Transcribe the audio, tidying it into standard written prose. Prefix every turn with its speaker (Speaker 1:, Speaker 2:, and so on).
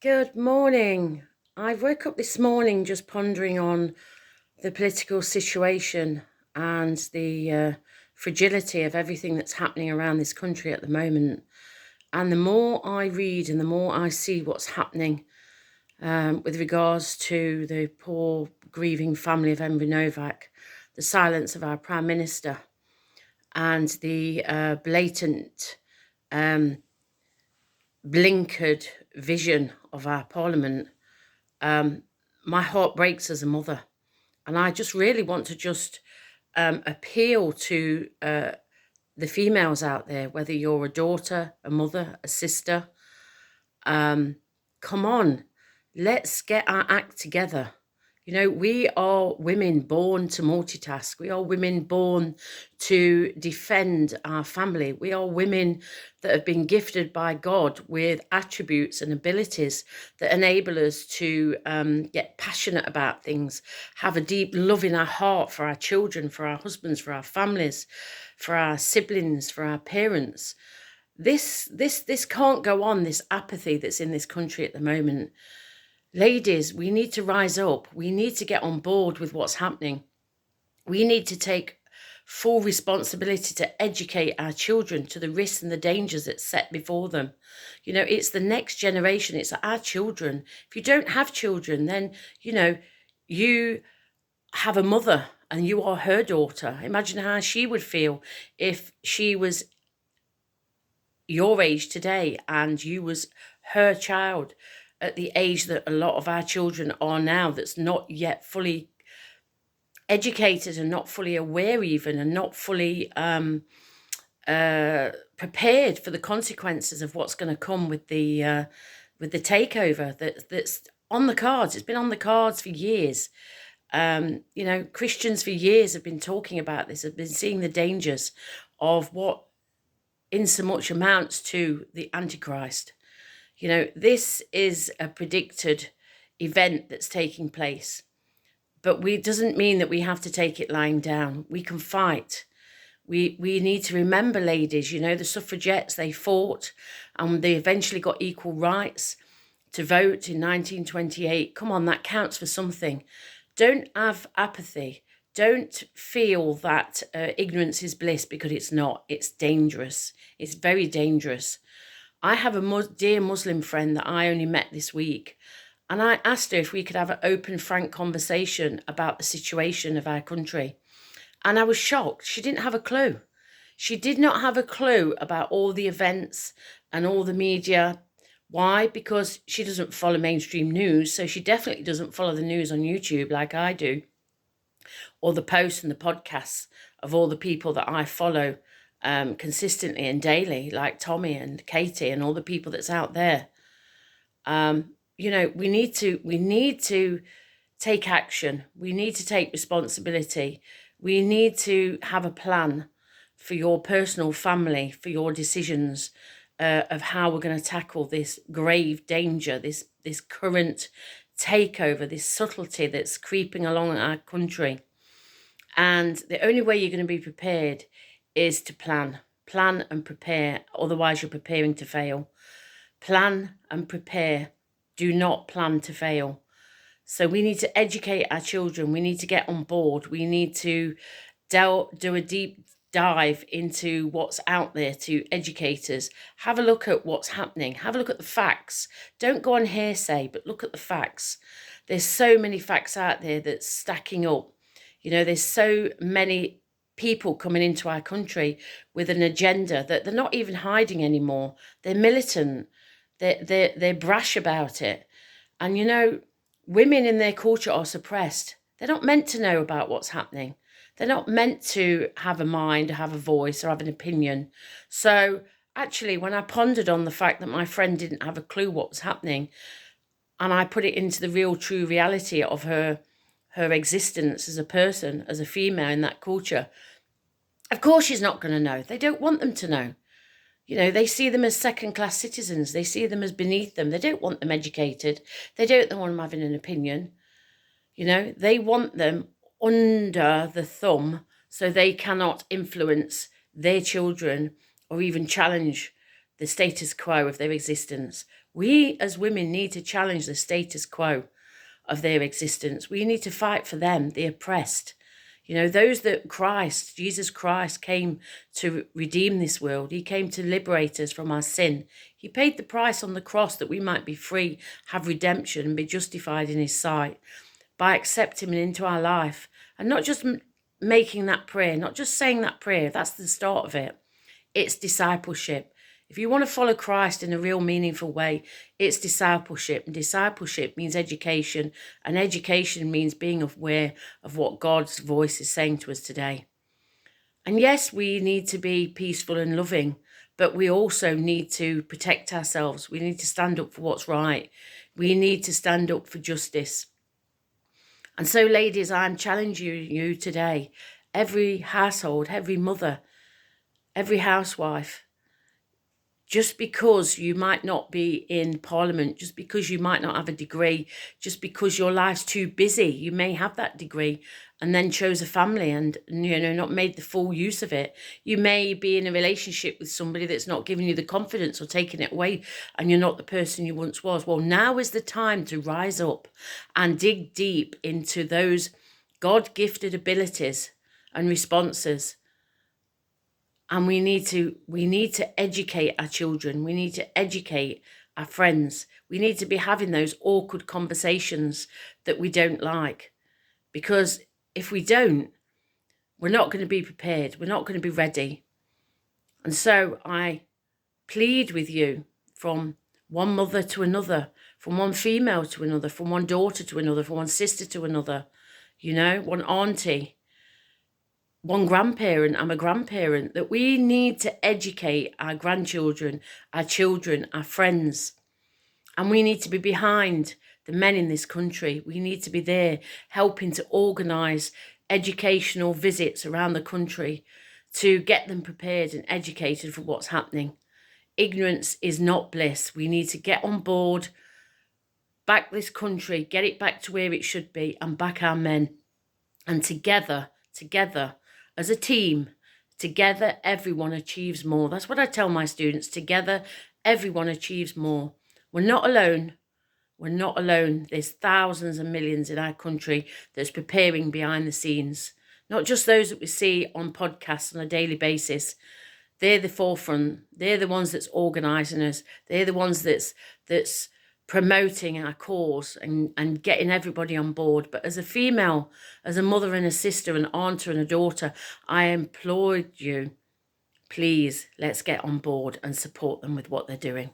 Speaker 1: Good morning. I woke up this morning just pondering on the political situation and the fragility of everything that's happening around this country at the moment. And the more I read and the more I see what's happening with regards to the poor grieving family of Emma Novak, the silence of our Prime Minister, and the blatant blinkered vision of our Parliament, my heart breaks as a mother. And I just really want to just appeal to the females out there, whether you're a daughter, a mother, a sister, come on, let's get our act together. You know, we are women born to multitask. We are women born to defend our family. We are women that have been gifted by God with attributes and abilities that enable us to get passionate about things, have a deep love in our heart for our children, for our husbands, for our families, for our siblings, for our parents. This can't go on, this apathy that's in this country at the moment. Ladies, we need to rise up. We need to get on board with what's happening. We need to take full responsibility to educate our children to the risks and the dangers that's set before them. You know, it's the next generation. It's our children. If you don't have children, then, you know, you have a mother and you are her daughter. Imagine how she would feel if she was your age today and you was her child at the age that a lot of our children are now, that's not yet fully educated and not fully aware even, and not fully prepared for the consequences of what's going to come with the takeover that's on the cards. It's been on the cards for years. You know, Christians for years have been talking about this, have been seeing the dangers of what in so much amounts to the Antichrist. You know, this is a predicted event that's taking place, but it doesn't mean that we have to take it lying down. We can fight. We need to remember, ladies, you know, the suffragettes, they fought and they eventually got equal rights to vote in 1928. Come on, that counts for something. Don't have apathy. Don't feel that ignorance is bliss, because it's not. It's dangerous. It's very dangerous. I have a dear Muslim friend that I only met this week, and I asked her if we could have an open, frank conversation about the situation of our country. And I was shocked. She didn't have a clue. She did not have a clue about all the events and all the media. Why? Because she doesn't follow mainstream news, so she definitely doesn't follow the news on YouTube like I do, or the posts and the podcasts of all the people that I follow consistently and daily, like Tommy and Katie and all the people that's out there. You know, we need to take action. We need to take responsibility. We need to have a plan for your personal family, for your decisions of how we're going to tackle this grave danger, this current takeover, this subtlety that's creeping along our country. And the only way you're going to be prepared is to plan and prepare. Otherwise, you're preparing to fail. Plan and prepare. Do not plan to fail. So we need to educate our children. We need to get on board. We need to do a deep dive into what's out there to educators. Have a look at what's happening. Have a look at the facts. Don't go on hearsay, but look at the facts. There's so many facts out there that's stacking up. You know, there's so many people coming into our country with an agenda that they're not even hiding anymore. They're militant. They're brash about it. And, you know, women in their culture are suppressed. They're not meant to know about what's happening. They're not meant to have a mind, or have a voice, or have an opinion. So actually, when I pondered on the fact that my friend didn't have a clue what was happening, and I put it into the real, true reality of her existence as a person, as a female in that culture, of course she's not going to know. They don't want them to know. You know, they see them as second-class citizens. They see them as beneath them. They don't want them educated. They don't want them having an opinion. You know, they want them under the thumb so they cannot influence their children or even challenge the status quo of their existence. We as women need to challenge the status quo of their existence. We need to fight for them, the oppressed. You know, those that Jesus Christ came to redeem this world. He came to liberate us from our sin. He paid the price on the cross that we might be free, have redemption, and be justified in his sight by accepting him into our life. And not just making that prayer, not just saying that prayer, that's the start of it. It's discipleship. If you want to follow Christ in a real meaningful way, it's discipleship. And discipleship means education. And education means being aware of what God's voice is saying to us today. And yes, we need to be peaceful and loving, but we also need to protect ourselves. We need to stand up for what's right. We need to stand up for justice. And so, ladies, I'm challenging you today. Every household, every mother, every housewife, just because you might not be in Parliament, just because you might not have a degree, just because your life's too busy, you may have that degree and then chose a family and, you know, not made the full use of it. You may be in a relationship with somebody that's not giving you the confidence or taking it away, and you're not the person you once was. Well, now is the time to rise up and dig deep into those God-gifted abilities and responses. And we need to educate our children. We need to educate our friends. We need to be having those awkward conversations that we don't like. Because if we don't, we're not going to be prepared. We're not going to be ready. And so I plead with you, from one mother to another, from one female to another, from one daughter to another, from one sister to another, you know, one auntie, one grandparent, I'm a grandparent, that we need to educate our grandchildren, our children, our friends. And we need to be behind the men in this country. We need to be there helping to organise educational visits around the country to get them prepared and educated for what's happening. Ignorance is not bliss. We need to get on board, back this country, get it back to where it should be, and back our men. And together, as a team, together everyone achieves more. That's what I tell my students. Together everyone achieves more. We're not alone. We're not alone. There's thousands and millions in our country that's preparing behind the scenes. Not just those that we see on podcasts on a daily basis. They're the forefront. They're the ones that's organising us. They're the ones that's promoting our cause and getting everybody on board. But as a female, as a mother and a sister, an aunt and a daughter, I implore you, please, let's get on board and support them with what they're doing.